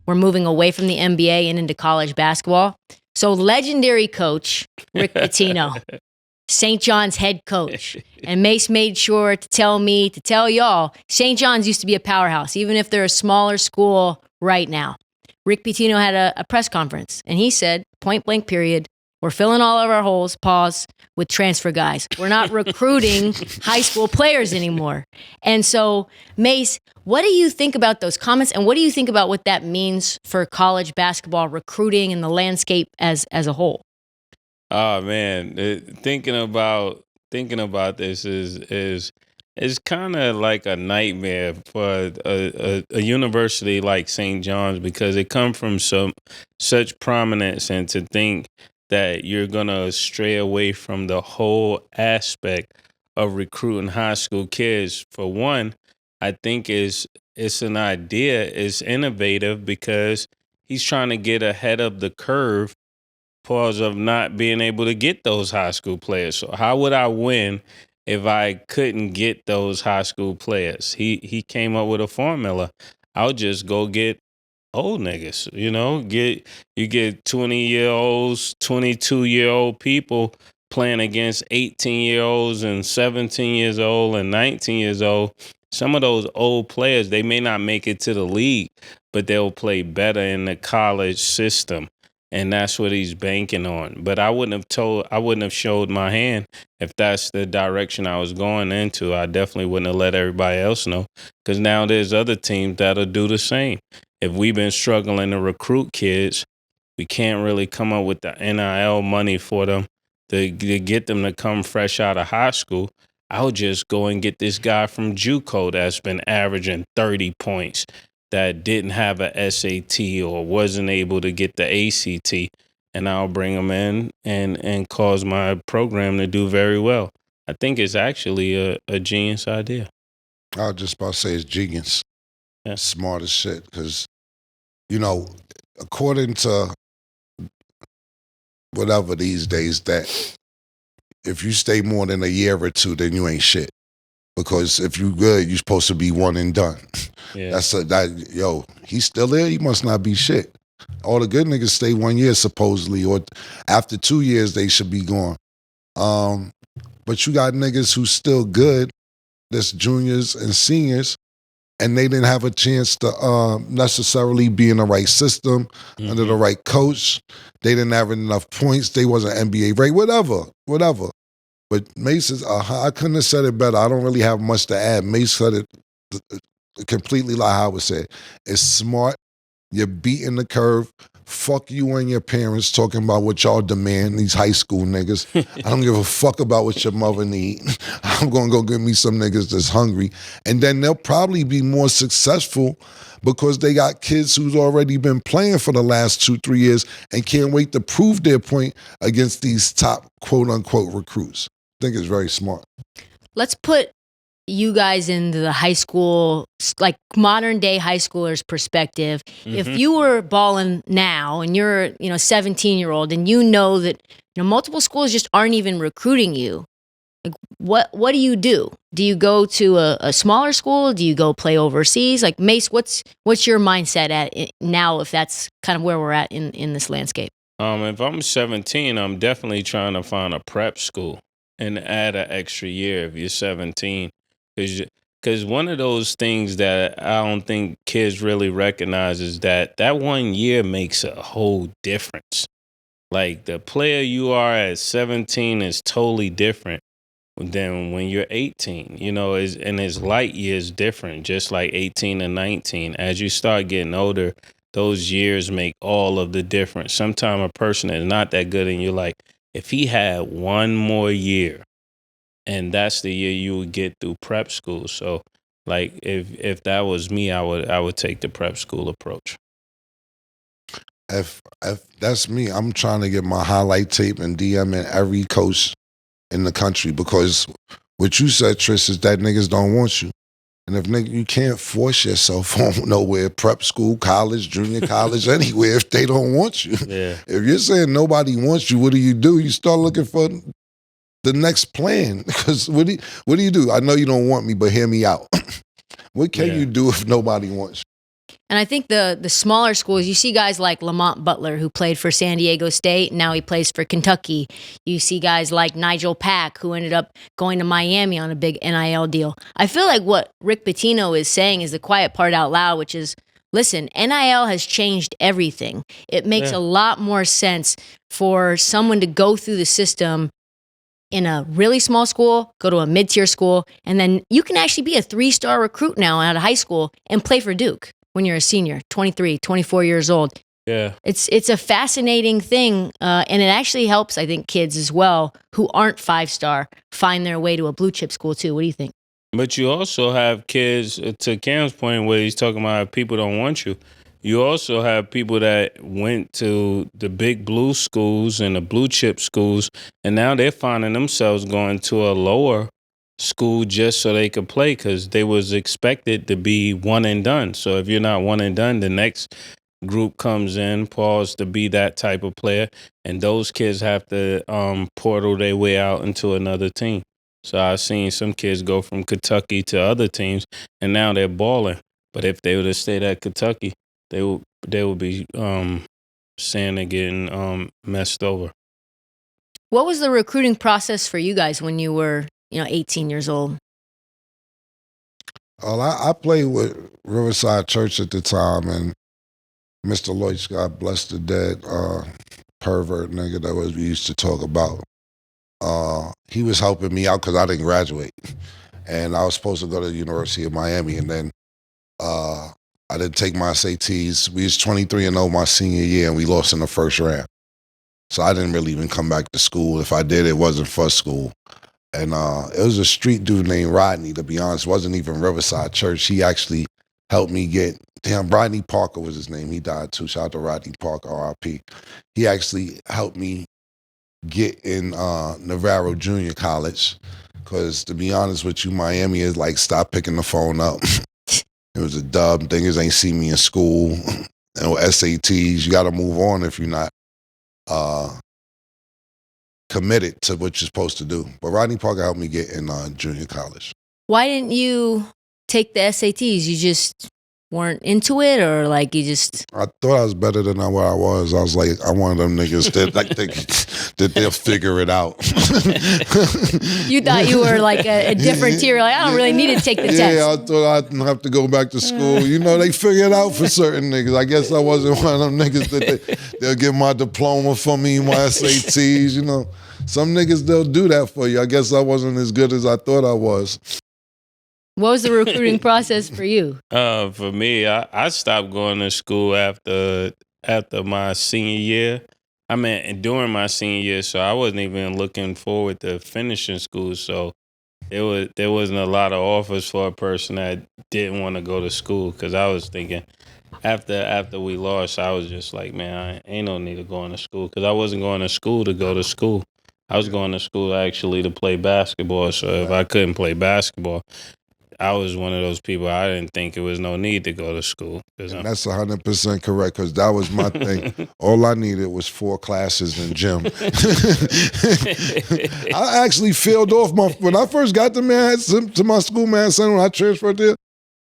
we're moving away from the NBA and into college basketball. So legendary coach Rick Pitino, St. John's head coach, and Mase made sure to tell y'all, St. John's used to be a powerhouse, even if they're a smaller school right now. Rick Pitino had a press conference, and he said, point blank period, we're filling all of our holes, with transfer guys. We're not recruiting high school players anymore. And so, Mase, what do you think about those comments, and what do you think about what that means for college basketball recruiting and the landscape as a whole? Oh man, thinking about this is kind of like a nightmare for a university like St. John's, because it comes from such prominence, and to think that you're gonna stray away from the whole aspect of recruiting high school kids. For one, I think it's an idea, it's innovative, because he's trying to get ahead of the curve because of not being able to get those high school players. So how would I win if I couldn't get those high school players? He came up with a formula. I'll just go get old niggas, you get 20-year-olds, 22-year-old people playing against 18-year-olds and 17 years old and 19 years old. Some of those old players, they may not make it to the league, but they'll play better in the college system. And that's what he's banking on. But I wouldn't have showed my hand if that's the direction I was going into. I definitely wouldn't have let everybody else know, because now there's other teams that'll do the same. If we've been struggling to recruit kids, we can't really come up with the NIL money for them to get them to come fresh out of high school. I'll just go and get this guy from JUCO that's been averaging 30 points, that didn't have a SAT or wasn't able to get the ACT, and I'll bring them in and cause my program to do very well. I think it's actually a genius idea. I was just about to say it's genius. Yeah. Smart as shit, because, according to whatever these days, that if you stay more than a year or two, then you ain't shit. Because if you good, you're supposed to be one and done. Yeah. He's still there. He must not be shit. All the good niggas stay 1 year supposedly, or after 2 years they should be gone. But you got niggas who's still good, that's juniors and seniors, and they didn't have a chance to necessarily be in the right system, under the right coach. They didn't have enough points. They wasn't NBA rate, whatever. But Mase is, I couldn't have said it better. I don't really have much to add. Mase said it completely like how I would say it. It's smart. You're beating the curve. Fuck you and your parents talking about what y'all demand, these high school niggas. I don't give a fuck about what your mother need. I'm going to go get me some niggas that's hungry. And then they'll probably be more successful because they got kids who's already been playing for the last 2-3 years and can't wait to prove their point against these top quote-unquote recruits. I think it's very smart. Let's put you guys into the high school, like modern day high schoolers' perspective. If you were balling now and you're, 17-year-old, and you know that multiple schools just aren't even recruiting you, like what do you do? Do you go to a smaller school? Do you go play overseas? Like, Mase, what's your mindset at now, if that's kind of where we're at in this landscape? If I'm 17, I'm definitely trying to find a prep school and add an extra year if you're 17. Because one of those things that I don't think kids really recognize is that 1 year makes a whole difference. Like, the player you are at 17 is totally different than when you're 18. And his light years different, just like 18 and 19. As you start getting older, those years make all of the difference. Sometimes a person is not that good, and you're like, if he had one more year, and that's the year you would get through prep school. So, like, if that was me, I would take the prep school approach. If that's me, I'm trying to get my highlight tape and DMing every coach in the country, because what you said, Trish, is that niggas don't want you. And if you can't force yourself on nowhere, prep school, college, junior college, anywhere, if they don't want you. Yeah. If you're saying nobody wants you, what do? You start looking for the next plan. Because what do you do? I know you don't want me, but hear me out. What can you do if nobody wants you? And I think the smaller schools, you see guys like Lamont Butler, who played for San Diego State, and now he plays for Kentucky. You see guys like Nigel Pack, who ended up going to Miami on a big NIL deal. I feel like what Rick Pitino is saying is the quiet part out loud, which is, listen, NIL has changed everything. It makes a lot more sense for someone to go through the system in a really small school, go to a mid-tier school, and then you can actually be a 3-star recruit now out of high school and play for Duke when you're a senior, 23, 24 years old. Yeah. It's a fascinating thing, and it actually helps, I think, kids as well who aren't 5-star find their way to a blue chip school too. What do you think? But you also have kids, to Cam's point where he's talking about people don't want you. You also have people that went to the big blue schools and the blue chip schools, and now they're finding themselves going to a lower school just so they could play because they was expected to be one and done. So if you're not one and done, the next group comes in, pause to be that type of player, and those kids have to portal their way out into another team. So I've seen some kids go from Kentucky to other teams, and now they're balling. But if they would have stayed at Kentucky, they would be saying they're getting messed over. What was the recruiting process for you guys when you were, 18 years old? Well, I played with Riverside Church at the time, and Mr. Lloyd, God bless the dead, pervert nigga that we used to talk about. He was helping me out because I didn't graduate, and I was supposed to go to the University of Miami, and then I didn't take my SATs. We was 23-0 my senior year, and we lost in the first round. So I didn't really even come back to school. If I did, it wasn't for school. And it was a street dude named Rodney, to be honest. It wasn't even Riverside Church. He actually helped me get, Rodney Parker was his name. He died too. Shout out to Rodney Parker, R.I.P. He actually helped me get in Navarro Junior College. Because to be honest with you, Miami is like, stop picking the phone up. It was a dub. Niggas ain't see me in school. No SATs. You got to move on if you're not committed to what you're supposed to do. But Rodney Parker helped me get in junior college. Why didn't you take the SATs? You just weren't into it, or like you just... I thought I was better than what I was. I was like, I wanted them niggas that they'll figure it out. You thought you were like a different tier. Like, I don't really need to take the test. Yeah, I thought I didn't have to go back to school. They figure it out for certain niggas. I guess I wasn't one of them niggas that they'll get my diploma for me, my SATs, Some niggas, they'll do that for you. I guess I wasn't as good as I thought I was. What was the recruiting process for you? For me, I stopped going to school after my senior year. I mean, during my senior year, so I wasn't even looking forward to finishing school. So there wasn't a lot of offers for a person that didn't want to go to school. Because I was thinking, after we lost, I was just like, man, I ain't no need of going to school. Because I wasn't going to school to go to school. I was going to school actually to play basketball. So if I couldn't play basketball, I was one of those people, I didn't think it was no need to go to school. And that's 100% correct, because that was my thing. All I needed was 4 classes in gym. I actually failed off when I first got to my school, when I transferred there,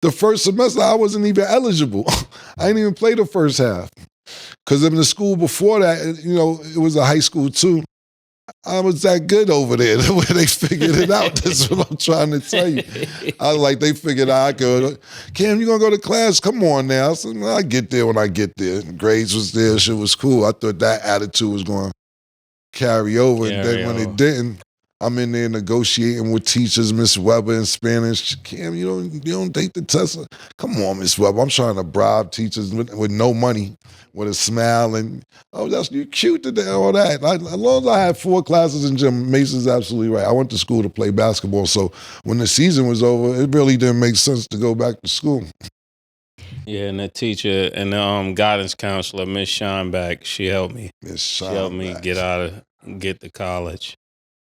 the first semester I wasn't even eligible. I didn't even play the first half. Because in the school before that, it was a high school too. I was that good over there, the way they figured it out. That's what I'm trying to tell you. I was like, they figured out I could. Cam, you gonna go to class? Come on now. I said, I get there when I get there. Grades was there, shit was cool. I thought that attitude was going to carry over. And then when it didn't, I'm in there negotiating with teachers, Miss Weber in Spanish. Cam, you don't take the test. Come on, Miss Weber. I'm trying to bribe teachers with no money, with a smile, and you cute today, all that. As long as I had 4 classes in gym, Mace's absolutely right. I went to school to play basketball, so when the season was over, it really didn't make sense to go back to school. Yeah, and the teacher and the guidance counselor, Miss Shineback, she helped me. She helped me get to college.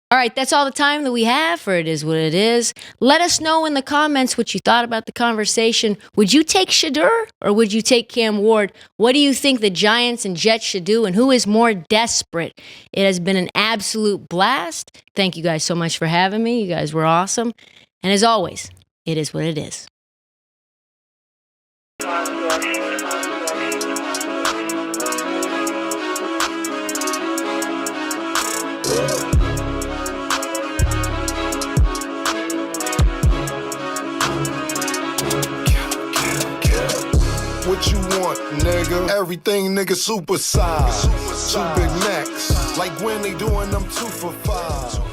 All right, that's all the time that we have for It Is What It Is. Let us know in the comments what you thought about the conversation. Would you take Shedeur or would you take Cam Ward? What do you think the Giants and Jets should do, and who is more desperate? It has been an absolute blast. Thank you guys so much for having me. You guys were awesome. And as always, it is what it is. What you want, nigga? Everything, nigga, super size. Two Big Macs, like when they doing them 2 for $5.